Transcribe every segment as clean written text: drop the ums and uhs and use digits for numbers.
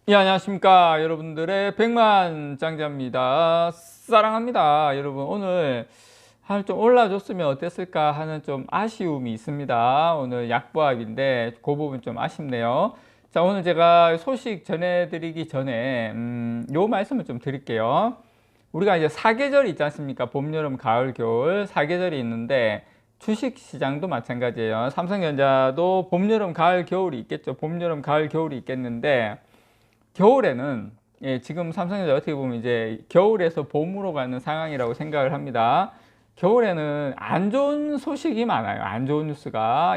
예, 안녕하십니까. 여러분들의 백만장자입니다. 사랑합니다. 여러분, 오늘 한 좀 올라줬으면 어땠을까 하는 좀 아쉬움이 있습니다. 오늘 약보합인데, 그 부분 좀 아쉽네요. 자, 오늘 제가 소식 전해드리기 전에, 요 말씀을 좀 드릴게요. 우리가 이제 사계절이 있지 않습니까? 봄, 여름, 가을, 겨울 사계절이 있는데, 주식 시장도 마찬가지예요. 삼성전자도 봄, 여름, 가을, 겨울이 있겠죠. 봄, 여름, 가을, 겨울이 있겠는데, 겨울에는 지금 삼성전자 어떻게 보면 이제 겨울에서 봄으로 가는 상황이라고 생각을 합니다. 겨울에는 안 좋은 소식이 많아요. 안 좋은 뉴스가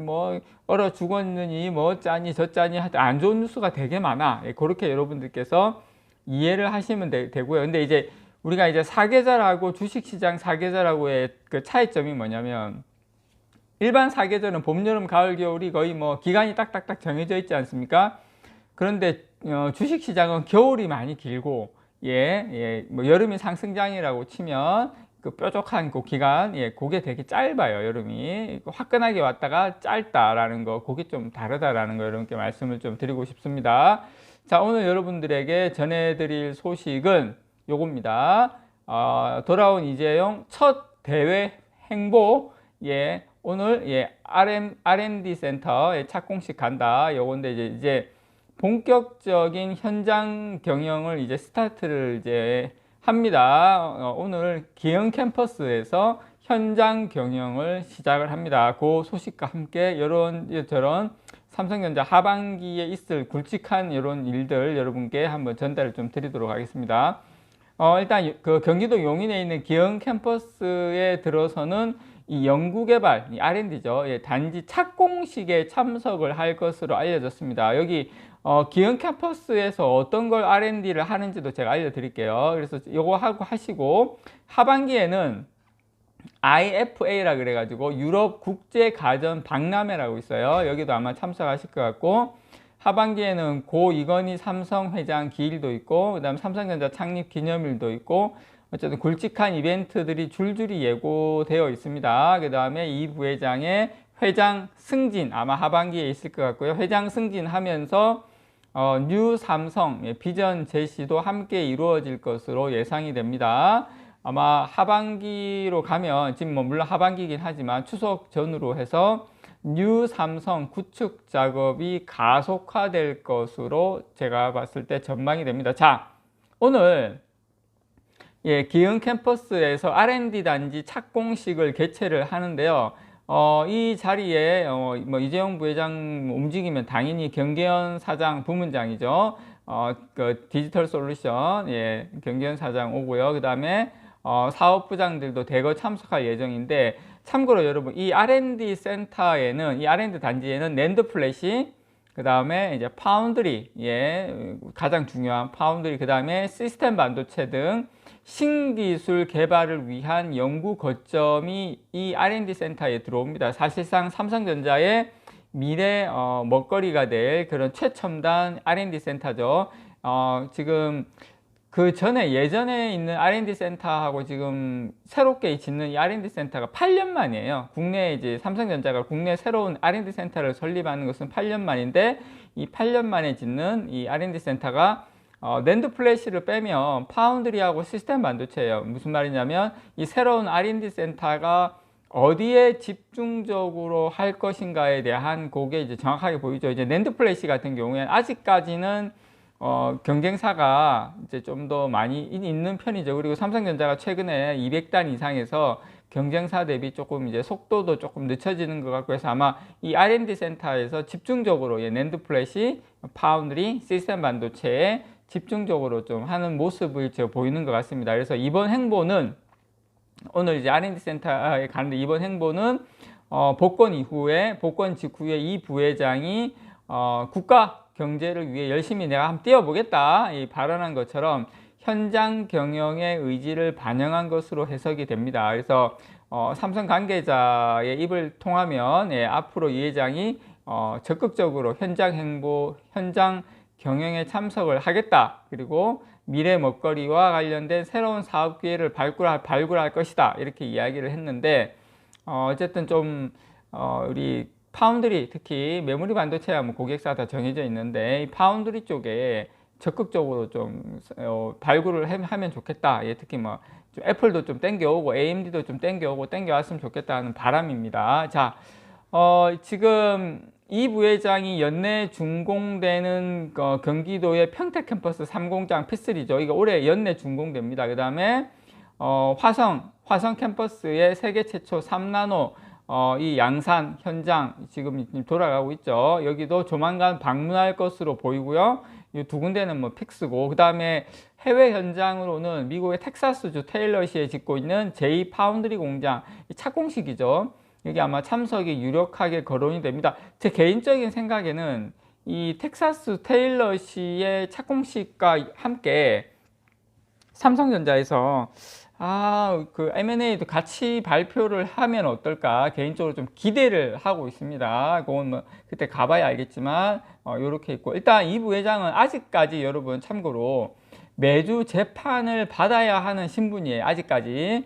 뭐 얼어 죽었느니 뭐 짜니 저 짜니 하여튼 안 좋은 뉴스가 되게 많아. 그렇게 여러분들께서 이해를 하시면 되고요. 근데 이제 우리가 이제 사계절하고 주식시장 사계절하고의 그 차이점이 뭐냐면, 일반 사계절은 봄, 여름, 가을, 겨울이 거의 뭐 기간이 딱딱딱 정해져 있지 않습니까? 그런데 주식 시장은 겨울이 많이 길고, 뭐 여름이 상승장이라고 치면 그 뾰족한 그 기간, 그게 되게 짧아요. 여름이 화끈하게 왔다가 짧다라는 거, 그게 좀 다르다라는 거 여러분께 말씀을 좀 드리고 싶습니다. 자, 오늘 여러분들에게 전해드릴 소식은 요겁니다. 돌아온 이재용 첫 대회 행보. 오늘 R&D 센터 착공식 간다. 요건데 이제 본격적인 현장 경영을 이제 스타트를 이제 합니다. 오늘 기흥 캠퍼스에서 현장 경영을 시작을 합니다. 그 소식과 함께 저런 삼성전자 하반기에 있을 굵직한 이런 일들 여러분께 한번 전달을 좀 드리도록 하겠습니다. 일단 그 경기도 용인에 있는 기흥 캠퍼스에 들어서는 이 연구개발, 이 R&D죠. 단지 착공식에 참석을 할 것으로 알려졌습니다. 여기 기흥 캠퍼스에서 어떤 걸 R&D를 하는지도 제가 알려드릴게요. 그래서 요거 하고 하시고, 하반기에는 IFA라 그래가지고 유럽 국제가전 박람회라고 있어요. 여기도 아마 참석하실 것 같고, 하반기에는 고 이건희 삼성 회장 기일도 있고, 그 다음 삼성전자 창립 기념일도 있고, 어쨌든 굵직한 이벤트들이 줄줄이 예고되어 있습니다. 그 다음에 이 부회장의 회장 승진, 아마 하반기에 있을 것 같고요. 회장 승진하면서 뉴 삼성 비전 제시도 함께 이루어질 것으로 예상이 됩니다. 아마 하반기로 가면, 지금 뭐 물론 하반기이긴 하지만 추석 전후로 해서 뉴 삼성 구축 작업이 가속화될 것으로 제가 봤을 때 전망이 됩니다. 자, 오늘 기흥 캠퍼스에서 R&D 단지 착공식을 개최를 하는데요. 이 자리에 뭐 이재용 부회장 움직이면 당연히 경계현 사장 부문장이죠. 그 디지털 솔루션 경계현 사장 오고요. 그 다음에 사업부장들도 대거 참석할 예정인데, 참고로 여러분, 이 R&D 센터에는, 이 R&D 단지에는 낸드 플래시, 그 다음에 이제 파운드리, 가장 중요한 파운드리, 그 다음에 시스템 반도체 등 신기술 개발을 위한 연구 거점이 이 R&D 센터에 들어옵니다. 사실상 삼성전자의 미래 먹거리가 될 그런 최첨단 R&D 센터죠. 지금 그 전에 예전에 있는 R&D 센터하고 지금 새롭게 짓는 이 R&D 센터가 8년 만이에요. 국내 이제 삼성전자가 국내 새로운 R&D 센터를 설립하는 것은 8년 만인데, 이 8년 만에 짓는 이 R&D 센터가 낸드 플래시를 빼면 파운드리하고 시스템 반도체예요. 무슨 말이냐면, 이 새로운 R&D 센터가 어디에 집중적으로 할 것인가에 대한 그게 이제 정확하게 보이죠. 이제 낸드 플래시 같은 경우에는 아직까지는 경쟁사가 이제 좀 더 많이 있는 편이죠. 그리고 삼성전자가 최근에 200단 이상에서 경쟁사 대비 조금 이제 속도도 조금 늦춰지는 것 같고 해서, 아마 이 R&D 센터에서 집중적으로 낸드 플래시, 파운드리, 시스템 반도체에 집중적으로 좀 하는 모습을 제가 보이는 것 같습니다. 그래서 이번 행보는, 오늘 이제 R&D 센터에 가는데, 이번 행보는 복권 직후에 이 부회장이 국가 경제를 위해 열심히 내가 한번 뛰어보겠다 이 발언한 것처럼 현장 경영의 의지를 반영한 것으로 해석이 됩니다. 그래서 삼성 관계자의 입을 통하면 앞으로 이 회장이 적극적으로 현장 경영에 참석을 하겠다. 그리고 미래 먹거리와 관련된 새로운 사업 기회를 발굴할 것이다. 이렇게 이야기를 했는데, 어쨌든 좀 우리 파운드리, 특히 메모리 반도체야 뭐 고객사 다 정해져 있는데 이 파운드리 쪽에 적극적으로 좀 발굴을 하면 좋겠다. 예, 특히 뭐 좀 애플도 좀 땡겨오고 AMD도 좀 땡겨왔으면 좋겠다 하는 바람입니다. 자, 지금 이 부회장이 연내 준공되는 경기도의 평택 캠퍼스 3공장 P3죠. 이거 올해 연내 준공됩니다. 그 다음에 화성 캠퍼스의 세계 최초 3나노 이 양산 현장 지금 돌아가고 있죠. 여기도 조만간 방문할 것으로 보이고요. 이 두 군데는 뭐 픽스고, 그 다음에 해외 현장으로는 미국의 텍사스주 테일러시에 짓고 있는 J 파운드리 공장, 착공식이죠. 여기 아마 참석이 유력하게 거론이 됩니다. 제 개인적인 생각에는 이 텍사스 테일러시의 착공식과 함께 삼성전자에서 그 M&A도 같이 발표를 하면 어떨까 개인적으로 좀 기대를 하고 있습니다. 그건 뭐 그때 가봐야 알겠지만 이렇게 있고, 일단 이 부회장은 아직까지 여러분 참고로 매주 재판을 받아야 하는 신분이에요. 아직까지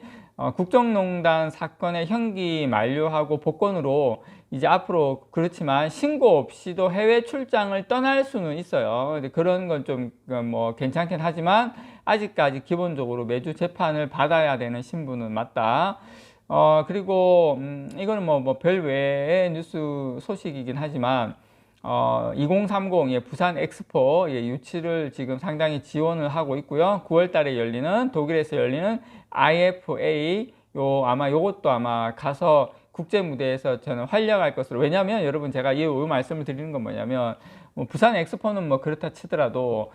국정농단 사건의 형기 만료하고 복권으로 이제 앞으로 그렇지만 신고 없이도 해외 출장을 떠날 수는 있어요. 근데 그런 건 좀 뭐 괜찮긴 하지만 아직까지 기본적으로 매주 재판을 받아야 되는 신분은 맞다. 그리고 이거는 뭐 별외의 뉴스 소식이긴 하지만 2030 예, 부산 엑스포 예, 유치를 지금 상당히 지원을 하고 있고요. 9월 달에 열리는 독일에서 열리는 IFA 아마 요것도 아마 가서 국제 무대에서 저는 활약할 것으로, 왜냐하면 여러분 제가 이 말씀을 드리는 건 뭐냐면 뭐 부산 엑스포는 뭐 그렇다 치더라도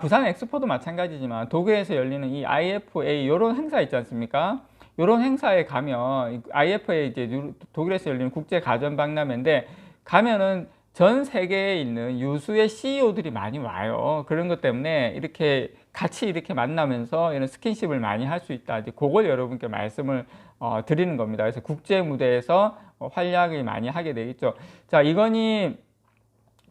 부산 엑스포도 마찬가지지만 독일에서 열리는 이 IFA 이런 행사 있지 않습니까? 이런 행사에 가면 IFA 이제 독일에서 열리는 국제 가전 박람회인데 가면은 전 세계에 있는 유수의 CEO들이 많이 와요. 그런 것 때문에 이렇게 같이 이렇게 만나면서 이런 스킨십을 많이 할 수 있다. 그걸 여러분께 말씀을 드리는 겁니다. 그래서 국제 무대에서 활약을 많이 하게 되겠죠. 자, 이건희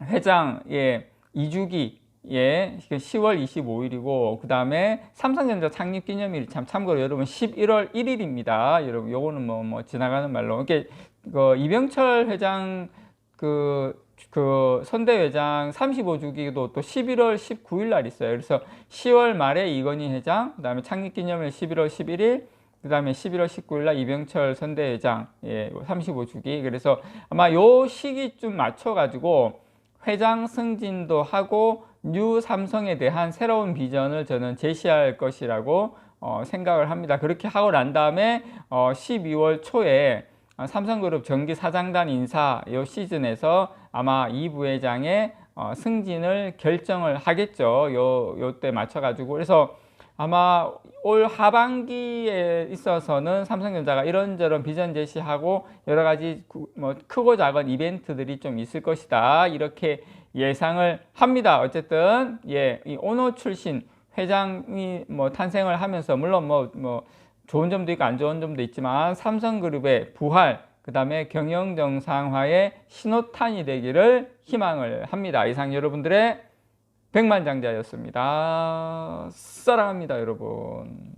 회장 예, 2주기 예, 10월 25일이고 그 다음에 삼성전자 창립 기념일이 참고로 여러분 11월 1일입니다. 여러분 요거는 뭐 지나가는 말로 이렇게 이병철 회장 그 선대회장 35주기도 또 11월 19일 날 있어요. 그래서 10월 말에 이건희 회장, 그 다음에 창립기념일 11월 11일, 그 다음에 11월 19일 날 이병철 선대회장 예, 35주기. 그래서 아마 요 시기쯤 맞춰가지고 회장 승진도 하고 뉴 삼성에 대한 새로운 비전을 저는 제시할 것이라고 생각을 합니다. 그렇게 하고 난 다음에 12월 초에 삼성그룹 정기사장단 인사 이 시즌에서 아마 이 부회장의 승진을 결정을 하겠죠. 요때 맞춰가지고. 그래서 아마 올 하반기에 있어서는 삼성전자가 이런저런 비전 제시하고 여러 가지 뭐 크고 작은 이벤트들이 좀 있을 것이다. 이렇게 예상을 합니다. 어쨌든 예, 이 오노 출신 회장이 뭐 탄생을 하면서 물론 뭐 좋은 점도 있고 안 좋은 점도 있지만 삼성그룹의 부활, 그 다음에 경영 정상화의 신호탄이 되기를 희망을 합니다. 이상 여러분들의 백만장자였습니다. 사랑합니다, 여러분.